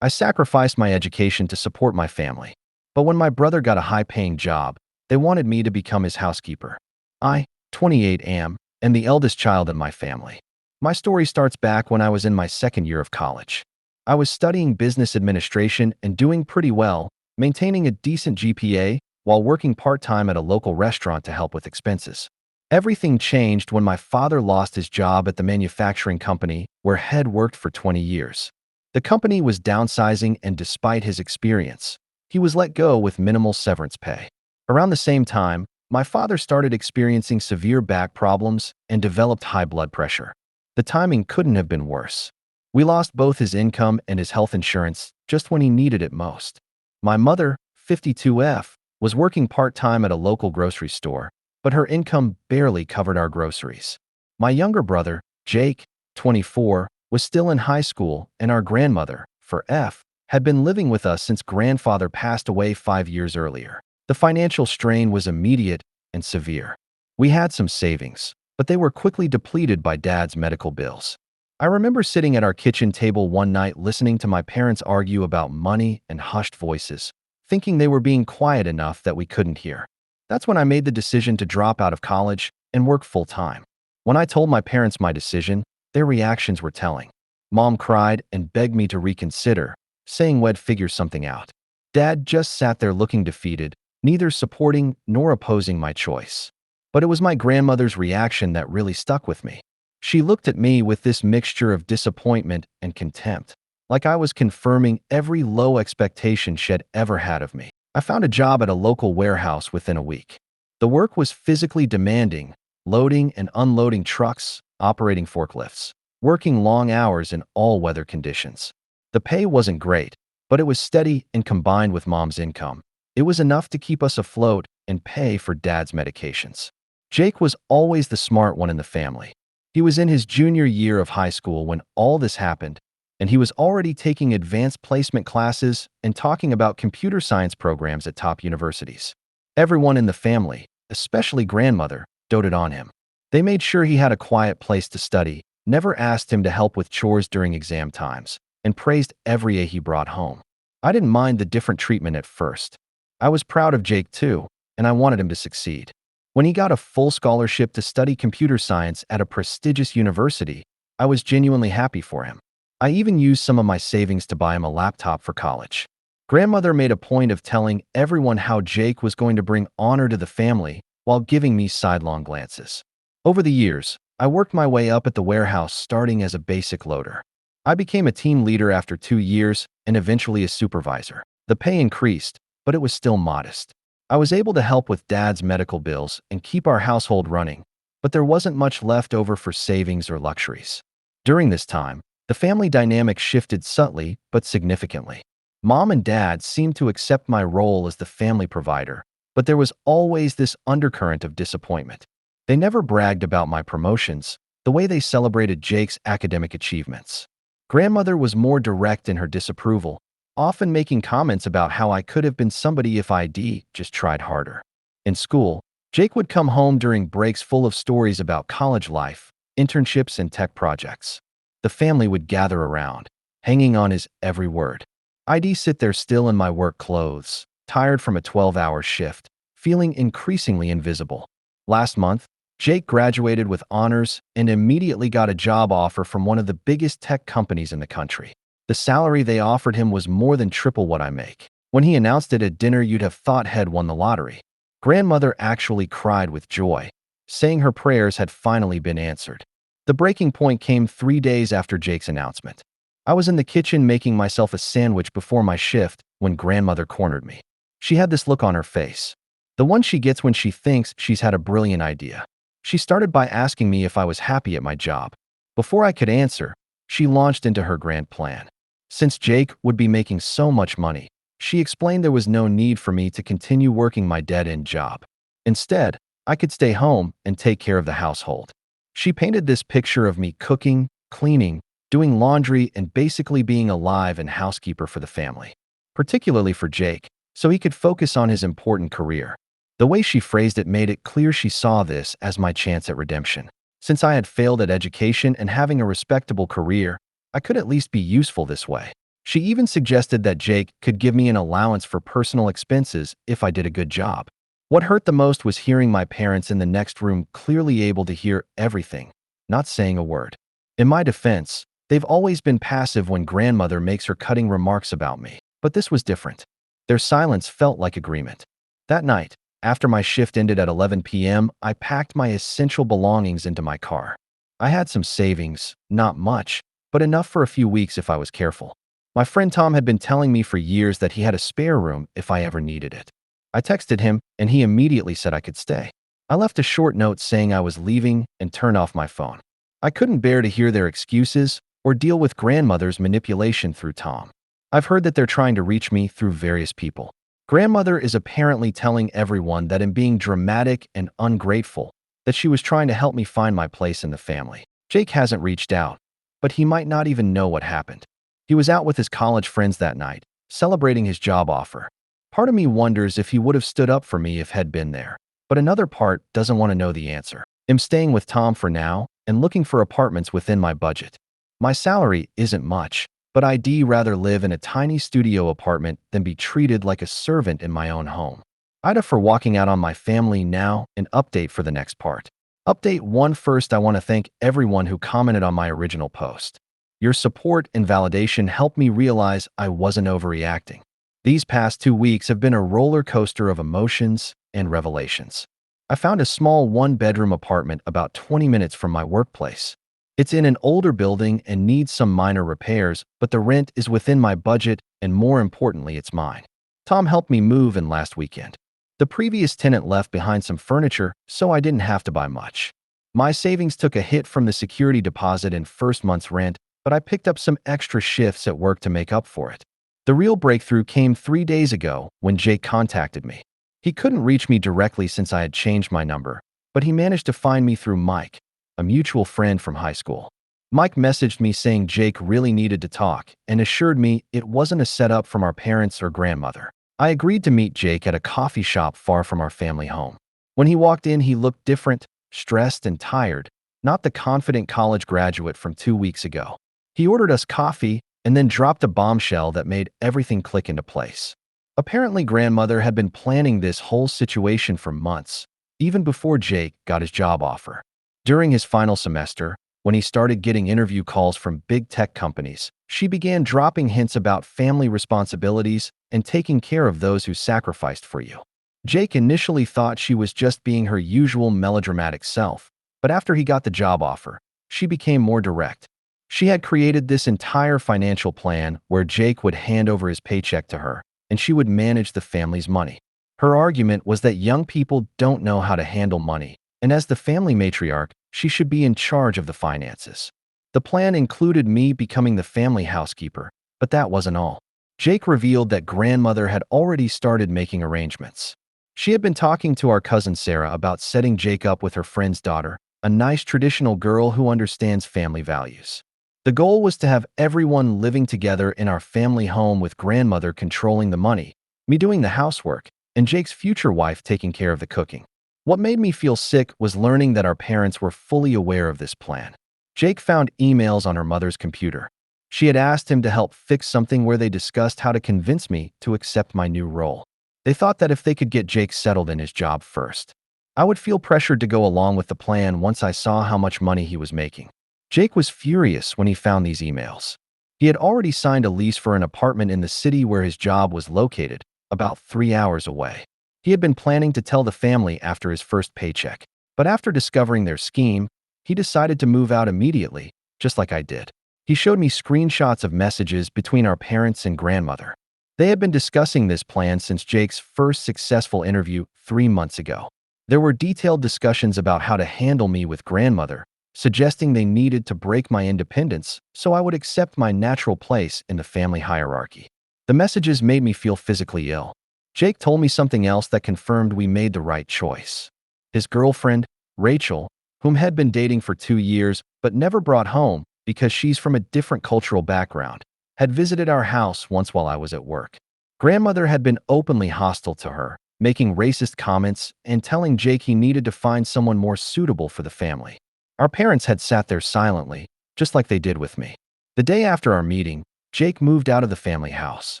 I sacrificed my education to support my family. But when my brother got a high-paying job, they wanted me to become his housekeeper. I, 28, am the eldest child in my family. My story starts back when I was in my second year of college. I was studying business administration and doing pretty well, maintaining a decent GPA while working part-time at a local restaurant to help with expenses. Everything changed when my father lost his job at the manufacturing company where Head worked for 20 years. The company was downsizing, and despite his experience, he was let go with minimal severance pay. Around the same time, my father started experiencing severe back problems and developed high blood pressure. The timing couldn't have been worse. We lost both his income and his health insurance just when he needed it most. My mother, 52F, was working part-time at a local grocery store, but her income barely covered our groceries. My younger brother, Jake, 24, was still in high school, and our grandmother, for F, had been living with us since grandfather passed away 5 years earlier. The financial strain was immediate and severe. We had some savings, but they were quickly depleted by Dad's medical bills. I remember sitting at our kitchen table one night listening to my parents argue about money in hushed voices, thinking they were being quiet enough that we couldn't hear. That's when I made the decision to drop out of college and work full-time. When I told my parents my decision, their reactions were telling. Mom cried and begged me to reconsider, saying we'd figure something out. Dad just sat there looking defeated, neither supporting nor opposing my choice. But it was my grandmother's reaction that really stuck with me. She looked at me with this mixture of disappointment and contempt, like I was confirming every low expectation she'd ever had of me. I found a job at a local warehouse within a week. The work was physically demanding, loading and unloading trucks, operating forklifts, working long hours in all weather conditions. The pay wasn't great, but it was steady, and combined with Mom's income, it was enough to keep us afloat and pay for Dad's medications. Jake was always the smart one in the family. He was in his junior year of high school when all this happened, and he was already taking advanced placement classes and talking about computer science programs at top universities. Everyone in the family, especially grandmother, doted on him. They made sure he had a quiet place to study, never asked him to help with chores during exam times, and praised every A he brought home. I didn't mind the different treatment at first. I was proud of Jake too, and I wanted him to succeed. When he got a full scholarship to study computer science at a prestigious university, I was genuinely happy for him. I even used some of my savings to buy him a laptop for college. Grandmother made a point of telling everyone how Jake was going to bring honor to the family while giving me sidelong glances. Over the years, I worked my way up at the warehouse, starting as a basic loader. I became a team leader after 2 years and eventually a supervisor. The pay increased, but it was still modest. I was able to help with Dad's medical bills and keep our household running, but there wasn't much left over for savings or luxuries. During this time, the family dynamic shifted subtly but significantly. Mom and Dad seemed to accept my role as the family provider, but there was always this undercurrent of disappointment. They never bragged about my promotions, the way they celebrated Jake's academic achievements. Grandmother was more direct in her disapproval, often making comments about how I could have been somebody if I'd just tried harder. In school, Jake would come home during breaks full of stories about college life, internships, and tech projects. The family would gather around, hanging on his every word. I'd sit there still in my work clothes, tired from a 12-hour shift, feeling increasingly invisible. Last month, Jake graduated with honors and immediately got a job offer from one of the biggest tech companies in the country. The salary they offered him was more than triple what I make. When he announced it at dinner, you'd have thought Head won the lottery. Grandmother actually cried with joy, saying her prayers had finally been answered. The breaking point came 3 days after Jake's announcement. I was in the kitchen making myself a sandwich before my shift when Grandmother cornered me. She had this look on her face, the one she gets when she thinks she's had a brilliant idea. She started by asking me if I was happy at my job. Before I could answer, she launched into her grand plan. Since Jake would be making so much money, she explained there was no need for me to continue working my dead-end job. Instead, I could stay home and take care of the household. She painted this picture of me cooking, cleaning, doing laundry, and basically being a live and housekeeper for the family, particularly for Jake, so he could focus on his important career. The way she phrased it made it clear she saw this as my chance at redemption. Since I had failed at education and having a respectable career, I could at least be useful this way. She even suggested that Jake could give me an allowance for personal expenses if I did a good job. What hurt the most was hearing my parents in the next room clearly able to hear everything, not saying a word. In my defense, they've always been passive when grandmother makes her cutting remarks about me, but this was different. Their silence felt like agreement. That night, after my shift ended at 11 p.m., I packed my essential belongings into my car. I had some savings, not much, but enough for a few weeks if I was careful. My friend Tom had been telling me for years that he had a spare room if I ever needed it. I texted him, and he immediately said I could stay. I left a short note saying I was leaving and turned off my phone. I couldn't bear to hear their excuses or deal with grandmother's manipulation through Tom. I've heard that they're trying to reach me through various people. Grandmother is apparently telling everyone that I'm being dramatic and ungrateful, that she was trying to help me find my place in the family. Jake hasn't reached out, but he might not even know what happened. He was out with his college friends that night, celebrating his job offer. Part of me wonders if he would have stood up for me if had been there, but another part doesn't want to know the answer. I'm staying with Tom for now and looking for apartments within my budget. My salary isn't much, but I'd rather live in a tiny studio apartment than be treated like a servant in my own home. Ida for walking out on my family now, an update for the next part. Update 1. First, I want to thank everyone who commented on my original post. Your support and validation helped me realize I wasn't overreacting. These past 2 weeks have been a roller coaster of emotions and revelations. I found a small one-bedroom apartment about 20 minutes from my workplace. It's in an older building and needs some minor repairs, but the rent is within my budget and more importantly, it's mine. Tom helped me move in last weekend. The previous tenant left behind some furniture, so I didn't have to buy much. My savings took a hit from the security deposit and first month's rent, but I picked up some extra shifts at work to make up for it. The real breakthrough came 3 days ago when Jake contacted me. He couldn't reach me directly since I had changed my number, but he managed to find me through Mike, a mutual friend from high school. Mike messaged me saying Jake really needed to talk and assured me it wasn't a setup from our parents or grandmother. I agreed to meet Jake at a coffee shop far from our family home. When he walked in, he looked different, stressed and tired, not the confident college graduate from 2 weeks ago. He ordered us coffee and then dropped a bombshell that made everything click into place. Apparently, grandmother had been planning this whole situation for months, even before Jake got his job offer. During his final semester, when he started getting interview calls from big tech companies, she began dropping hints about family responsibilities and taking care of those who sacrificed for you. Jake initially thought she was just being her usual melodramatic self, but after he got the job offer, she became more direct. She had created this entire financial plan where Jake would hand over his paycheck to her, and she would manage the family's money. Her argument was that young people don't know how to handle money, and as the family matriarch, she should be in charge of the finances. The plan included me becoming the family housekeeper, but that wasn't all. Jake revealed that grandmother had already started making arrangements. She had been talking to our cousin Sarah about setting Jake up with her friend's daughter, a nice traditional girl who understands family values. The goal was to have everyone living together in our family home with grandmother controlling the money, me doing the housework, and Jake's future wife taking care of the cooking. What made me feel sick was learning that our parents were fully aware of this plan. Jake found emails on her mother's computer. She had asked him to help fix something where they discussed how to convince me to accept my new role. They thought that if they could get Jake settled in his job first, I would feel pressured to go along with the plan once I saw how much money he was making. Jake was furious when he found these emails. He had already signed a lease for an apartment in the city where his job was located, about 3 hours away. He had been planning to tell the family after his first paycheck, but after discovering their scheme, he decided to move out immediately, just like I did. He showed me screenshots of messages between our parents and grandmother. They had been discussing this plan since Jake's first successful interview 3 months ago. There were detailed discussions about how to handle me with grandmother, suggesting they needed to break my independence so I would accept my natural place in the family hierarchy. The messages made me feel physically ill. Jake told me something else that confirmed we made the right choice. His girlfriend, Rachel, whom had been dating for 2 years but never brought home because she's from a different cultural background, had visited our house once while I was at work. Grandmother had been openly hostile to her, making racist comments and telling Jake he needed to find someone more suitable for the family. Our parents had sat there silently, just like they did with me. The day after our meeting, Jake moved out of the family house.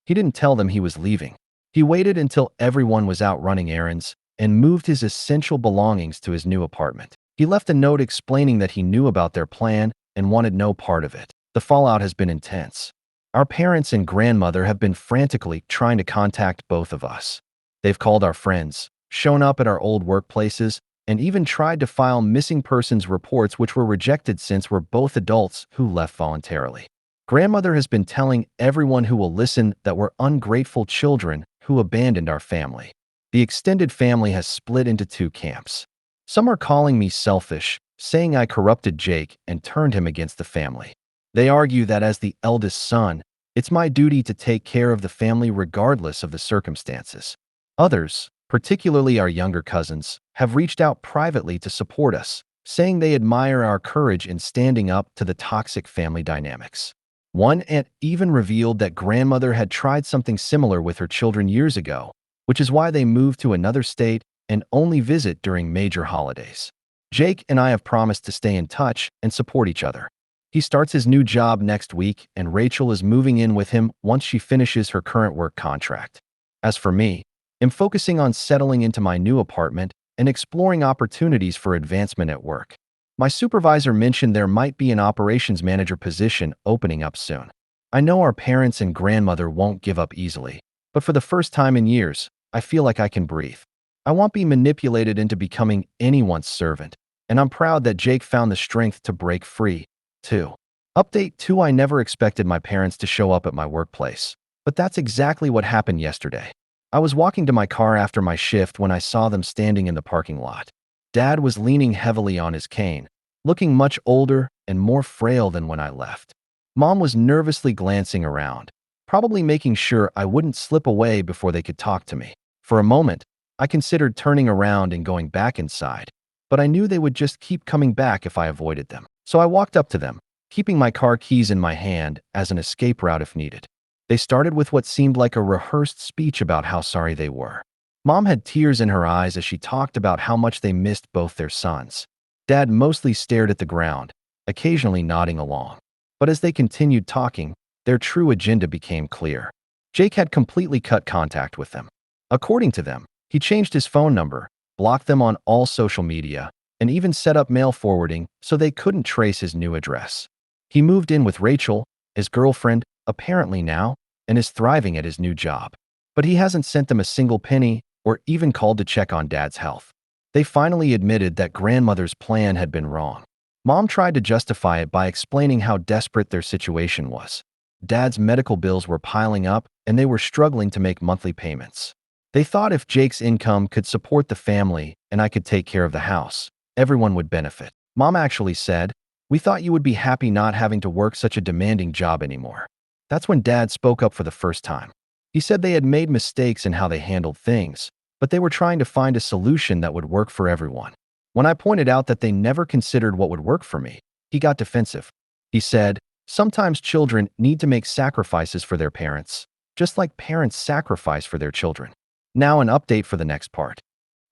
He didn't tell them he was leaving. He waited until everyone was out running errands and moved his essential belongings to his new apartment. He left a note explaining that he knew about their plan and wanted no part of it. The fallout has been intense. Our parents and grandmother have been frantically trying to contact both of us. They've called our friends, shown up at our old workplaces, and even tried to file missing persons reports which were rejected since we're both adults who left voluntarily. Grandmother has been telling everyone who will listen that we're ungrateful children who abandoned our family. The extended family has split into two camps. Some are calling me selfish, saying I corrupted Jake and turned him against the family. They argue that as the eldest son, it's my duty to take care of the family regardless of the circumstances. Others, particularly our younger cousins, have reached out privately to support us, saying they admire our courage in standing up to the toxic family dynamics. One aunt even revealed that grandmother had tried something similar with her children years ago, which is why they moved to another state and only visit during major holidays. Jake and I have promised to stay in touch and support each other. He starts his new job next week, and Rachel is moving in with him once she finishes her current work contract. As for me, I'm focusing on settling into my new apartment and exploring opportunities for advancement at work. My supervisor mentioned there might be an operations manager position opening up soon. I know our parents and grandmother won't give up easily, but for the first time in years, I feel like I can breathe. I won't be manipulated into becoming anyone's servant, and I'm proud that Jake found the strength to break free, too. Update 2: I never expected my parents to show up at my workplace, but that's exactly what happened yesterday. I was walking to my car after my shift when I saw them standing in the parking lot. Dad was leaning heavily on his cane, looking much older and more frail than when I left. Mom was nervously glancing around, probably making sure I wouldn't slip away before they could talk to me. For a moment, I considered turning around and going back inside, but I knew they would just keep coming back if I avoided them. So I walked up to them, keeping my car keys in my hand as an escape route if needed. They started with what seemed like a rehearsed speech about how sorry they were. Mom had tears in her eyes as she talked about how much they missed both their sons. Dad mostly stared at the ground, occasionally nodding along. But as they continued talking, their true agenda became clear. Jake had completely cut contact with them. According to them, he changed his phone number, blocked them on all social media, and even set up mail forwarding so they couldn't trace his new address. He moved in with Rachel, his girlfriend, apparently now, and is thriving at his new job. But he hasn't sent them a single penny or even called to check on Dad's health. They finally admitted that grandmother's plan had been wrong. Mom tried to justify it by explaining how desperate their situation was. Dad's medical bills were piling up, and they were struggling to make monthly payments. They thought if Jake's income could support the family and I could take care of the house, everyone would benefit. Mom actually said, "We thought you would be happy not having to work such a demanding job anymore." That's when Dad spoke up for the first time. He said they had made mistakes in how they handled things, but they were trying to find a solution that would work for everyone. When I pointed out that they never considered what would work for me, he got defensive. He said, "Sometimes children need to make sacrifices for their parents, just like parents sacrifice for their children." Now an update for the next part.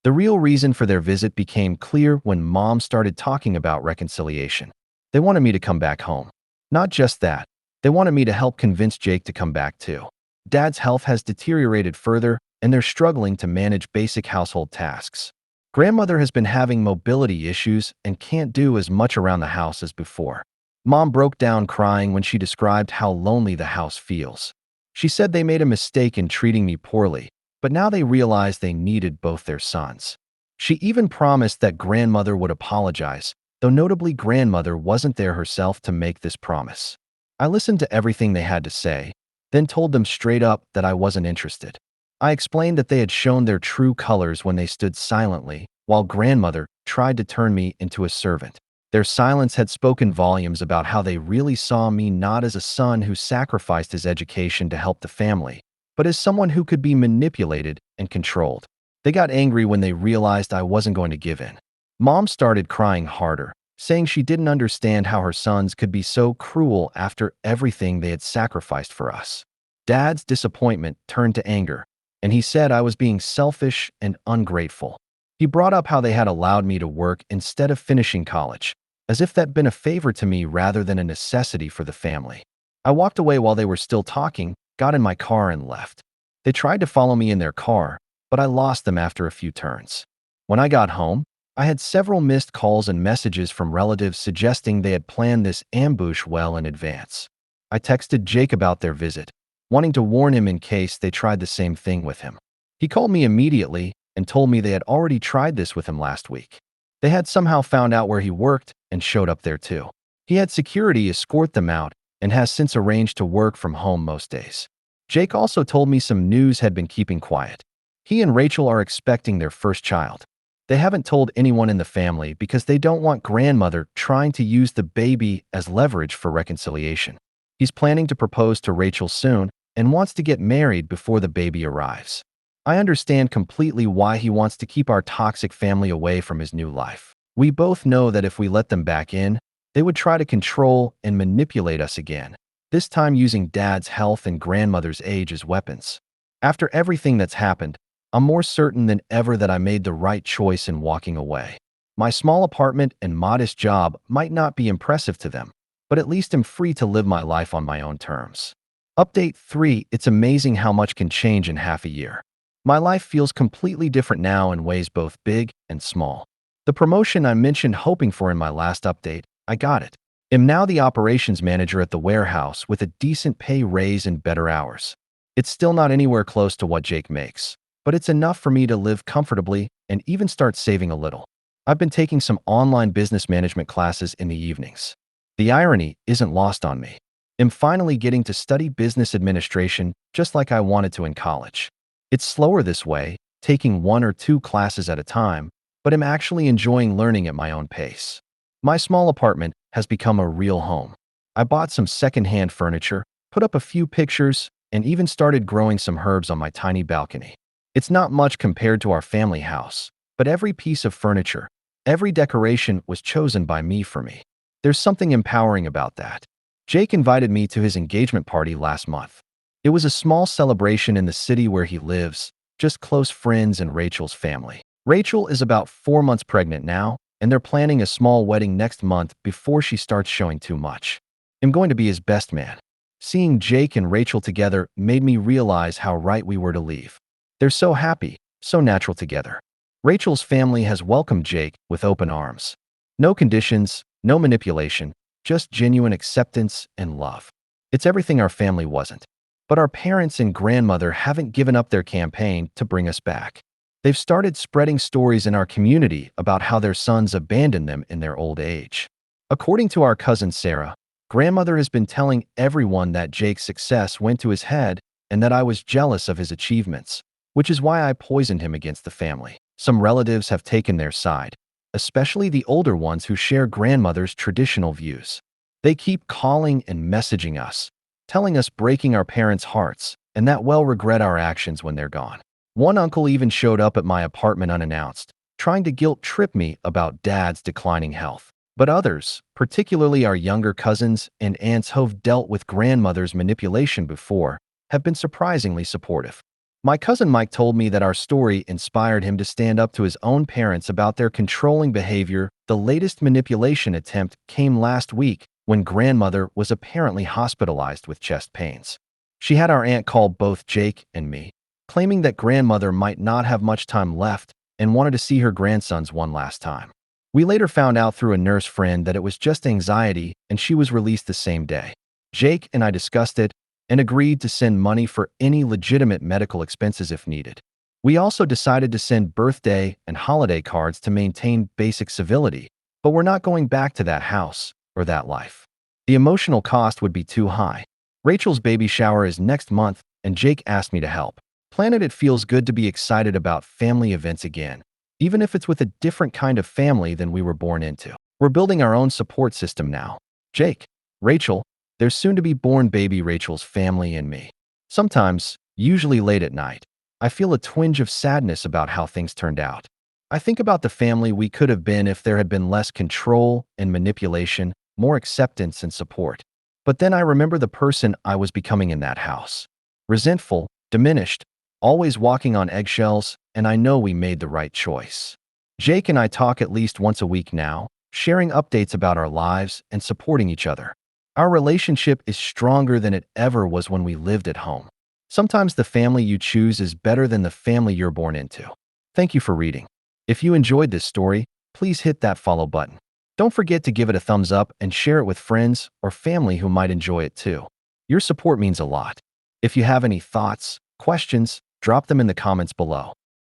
The real reason for their visit became clear when Mom started talking about reconciliation. They wanted me to come back home. Not just that, they wanted me to help convince Jake to come back too. Dad's health has deteriorated further, and they're struggling to manage basic household tasks. Grandmother has been having mobility issues and can't do as much around the house as before. Mom broke down crying when she described how lonely the house feels. She said they made a mistake in treating me poorly, but now they realized they needed both their sons. She even promised that grandmother would apologize, though notably grandmother wasn't there herself to make this promise. I listened to everything they had to say, then told them straight up that I wasn't interested. I explained that they had shown their true colors when they stood silently, while grandmother tried to turn me into a servant. Their silence had spoken volumes about how they really saw me not as a son who sacrificed his education to help the family, but as someone who could be manipulated and controlled. They got angry when they realized I wasn't going to give in. Mom started crying harder, saying she didn't understand how her sons could be so cruel after everything they had sacrificed for us. Dad's disappointment turned to anger, and he said I was being selfish and ungrateful. He brought up how they had allowed me to work instead of finishing college, as if that'd been a favor to me rather than a necessity for the family. I walked away while they were still talking, got in my car, and left. They tried to follow me in their car, but I lost them after a few turns. When I got home, I had several missed calls and messages from relatives suggesting they had planned this ambush well in advance. I texted Jake about their visit, wanting to warn him in case they tried the same thing with him. He called me immediately and told me they had already tried this with him last week. They had somehow found out where he worked and showed up there too. He had security escort them out and has since arranged to work from home most days. Jake also told me some news had been keeping quiet. He and Rachel are expecting their first child. They haven't told anyone in the family because they don't want grandmother trying to use the baby as leverage for reconciliation. He's planning to propose to Rachel soon and wants to get married before the baby arrives. I understand completely why he wants to keep our toxic family away from his new life. We both know that if we let them back in, they would try to control and manipulate us again, this time using Dad's health and grandmother's age as weapons. After everything that's happened, I'm more certain than ever that I made the right choice in walking away. My small apartment and modest job might not be impressive to them, but at least I'm free to live my life on my own terms. Update 3. It's amazing how much can change in half a year. My life feels completely different now in ways both big and small. The promotion I mentioned hoping for in my last update, I got it. I'm now the operations manager at the warehouse with a decent pay raise and better hours. It's still not anywhere close to what Jake makes, but it's enough for me to live comfortably and even start saving a little. I've been taking some online business management classes in the evenings. The irony isn't lost on me. I'm finally getting to study business administration just like I wanted to in college. It's slower this way, taking 1 or 2 classes at a time, but I'm actually enjoying learning at my own pace. My small apartment has become a real home. I bought some secondhand furniture, put up a few pictures, and even started growing some herbs on my tiny balcony. It's not much compared to our family house, but every piece of furniture, every decoration was chosen by me for me. There's something empowering about that. Jake invited me to his engagement party last month. It was a small celebration in the city where he lives, just close friends and Rachel's family. Rachel is about 4 months pregnant now, and they're planning a small wedding next month before she starts showing too much. I'm going to be his best man. Seeing Jake and Rachel together made me realize how right we were to leave. They're so happy, so natural together. Rachel's family has welcomed Jake with open arms. No conditions, no manipulation, just genuine acceptance and love. It's everything our family wasn't. But our parents and grandmother haven't given up their campaign to bring us back. They've started spreading stories in our community about how their sons abandoned them in their old age. According to our cousin Sarah, grandmother has been telling everyone that Jake's success went to his head and that I was jealous of his achievements, which is why I poisoned him against the family. Some relatives have taken their side, especially the older ones who share grandmother's traditional views. They keep calling and messaging us, telling us breaking our parents' hearts and that we'll regret our actions when they're gone. One uncle even showed up at my apartment unannounced, trying to guilt-trip me about Dad's declining health. But others, particularly our younger cousins and aunts who've dealt with grandmother's manipulation before, have been surprisingly supportive. My cousin Mike told me that our story inspired him to stand up to his own parents about their controlling behavior. The latest manipulation attempt came last week when grandmother was apparently hospitalized with chest pains. She had our aunt call both Jake and me, claiming that grandmother might not have much time left and wanted to see her grandsons one last time. We later found out through a nurse friend that it was just anxiety and she was released the same day. Jake and I discussed it and agreed to send money for any legitimate medical expenses if needed. We also decided to send birthday and holiday cards to maintain basic civility, but we're not going back to that house or that life. The emotional cost would be too high. Rachel's baby shower is next month and Jake asked me to help. Planet, it feels good to be excited about family events again, even if it's with a different kind of family than we were born into. We're building our own support system now. Jake, Rachel, their soon-to-be-born baby Rachel's family and me. Sometimes, usually late at night, I feel a twinge of sadness about how things turned out. I think about the family we could have been if there had been less control and manipulation, more acceptance and support. But then I remember the person I was becoming in that house. Resentful, diminished, always walking on eggshells, and I know we made the right choice. Jake and I talk at least once a week now, sharing updates about our lives and supporting each other. Our relationship is stronger than it ever was when we lived at home. Sometimes the family you choose is better than the family you're born into. Thank you for reading. If you enjoyed this story, please hit that follow button. Don't forget to give it a thumbs up and share it with friends or family who might enjoy it too. Your support means a lot. If you have any thoughts, questions, drop them in the comments below.